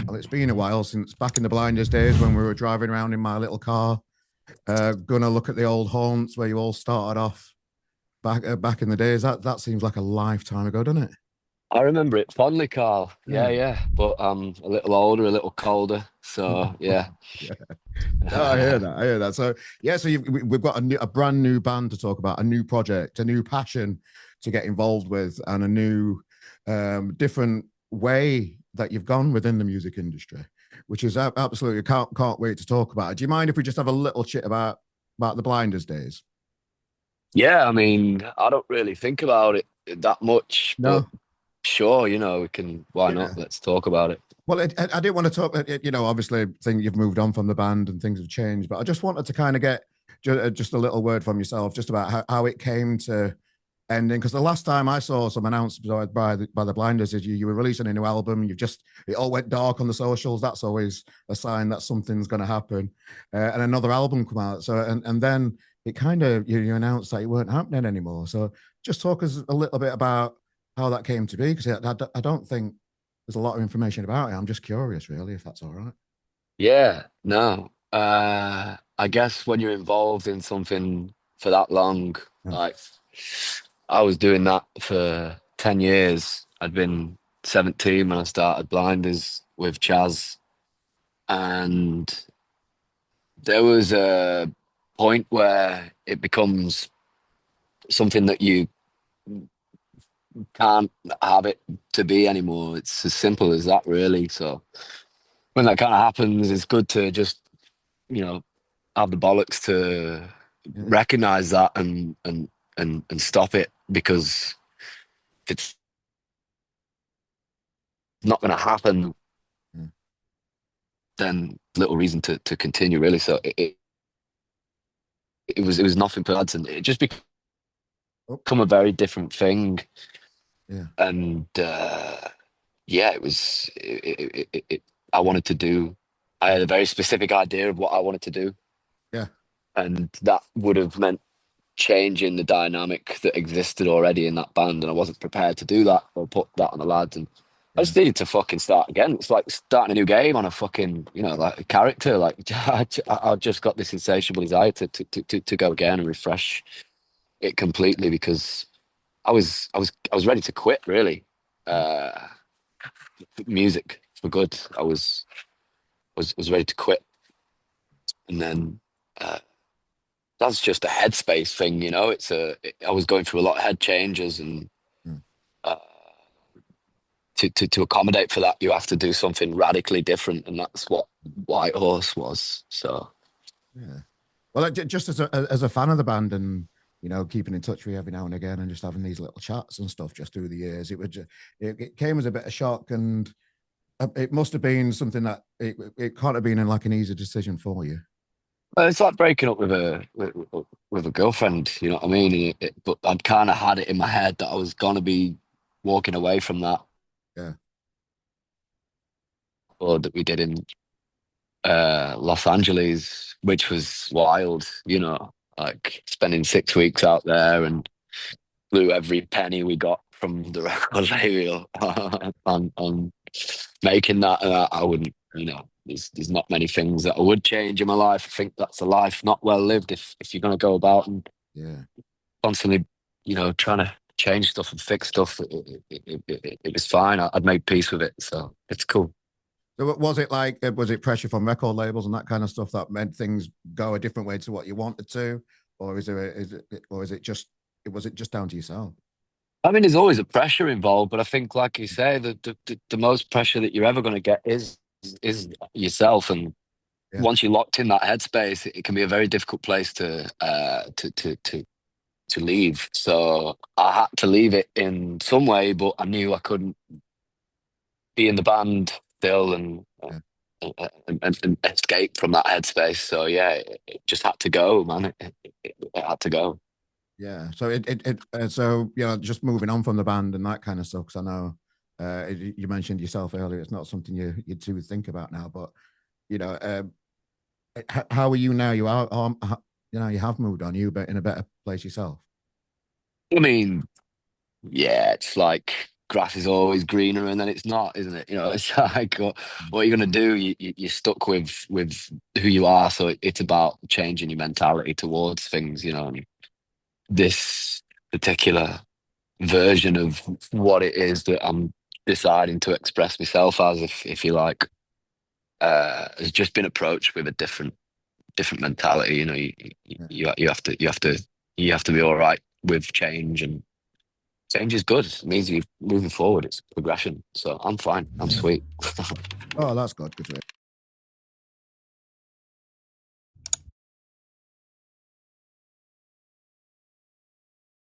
Well, it's been a while since back in the Blinders days when we were driving around in my little car, gonna look at the old haunts where you all started off back in the days. That seems like a lifetime ago, doesn't it? I remember it fondly, Carl. Yeah, Yeah. yeah. But I'm a little older, a little colder. So yeah. Yeah. No, I hear that. I hear that. So yeah, so we've got a brand new band to talk about, a new project, a new passion to get involved with, and a new different way that you've gone within the music industry, which is absolutely can't wait to talk about it. Do you mind if we just have a little chit about the Blinders days? Yeah, I mean, I don't really think about it that much, but No. sure, we can, why not? Yeah. Let's talk about it. Well, I didn't want to talk. Obviously, think you've moved on from the band and things have changed, but I just wanted to kind of get just a little word from yourself, just about how it came to ending. Because the last time I saw some announcements by the Blinders is you were releasing a new album. It all went dark on the socials. That's always a sign that something's going to happen, and another album come out. So and then it kind of you announced that it weren't happening anymore. So just talk us a little bit about how that came to be, because I don't think there's a lot of information about it. I'm just curious, really, if that's all right. Yeah, no. I guess when you're involved in something for that long, Yeah. like I was doing that for 10 years. I'd been 17 when I started Blinders with Chaz, and there was a point where it becomes something that you can't have it to be anymore. It's as simple as that, really. So when that kind of happens, it's good to just, you know, have the bollocks to Yeah. recognize that and stop it, because if it's not going to happen, Yeah. then little reason to continue, really. So it was nothing but and it just become Oh, a very different thing. yeah. And yeah, I wanted to do. I had a very specific idea of what I wanted to do, Yeah. and that would have meant changing the dynamic that existed already in that band, and I wasn't prepared to do that or put that on the lads. And I Yeah. just needed to fucking start again. It's like starting a new game on a fucking, like a character. Like I just got this insatiable desire to go again and refresh it completely, because I was ready to quit, really. Uh, Music for good. I was ready to quit, and then uh, that's just a headspace thing, I was going through a lot of head changes, and Mm. uh, to accommodate for that, you have to do something radically different, and that's what White Horse was. So Yeah. Well, just as a fan of the band, and keeping in touch with you every now and again, and just having these little chats and stuff just through the years, it came as a bit of shock, and it must have been something that it can't have been in like an easy decision for you. it's like breaking up with a girlfriend. You know what I mean? But I'd kind of had it in my head that I was gonna be walking away from that, Yeah. or that we did in Los Angeles, which was wild, like spending 6 weeks out there, and blew every penny we got from the record label on making that. And I wouldn't, there's not many things that I would change in my life. I think that's a life not well lived if you're going to go about and Yeah. constantly, trying to change stuff and fix stuff. It was fine. I'd made peace with it. So it's cool. So was it like was it pressure from record labels and that kind of stuff that made things go a different way to what you wanted to, or is it just was it just down to yourself? I mean, there's always a pressure involved, but I think, like you say, the most pressure that you're ever going to get is yourself. And Yeah. once you're locked in that headspace, it can be a very difficult place to leave. So I had to leave it in some way, but I knew I couldn't be in the band still Yeah. and escape from that headspace. So yeah, it just had to go, man. It had to go. Yeah. So so just moving on from the band and that kind of stuff. Because I know you mentioned yourself earlier. It's not something you two think about now, but you know, how are you now? You are, you have moved on. You in a better place yourself. I mean, yeah, it's like grass is always greener, and then it's not, isn't it? You know, it's like what you're gonna do. You're stuck with who you are, so it's about changing your mentality towards things. You know, and this particular version of what it is that I'm deciding to express myself as, if you like, has just been approached with a different mentality. You know, you have to be all right with change, and change is good. It means you're moving forward. It's progression. So I'm fine. I'm sweet. Oh, that's good. Good to hear.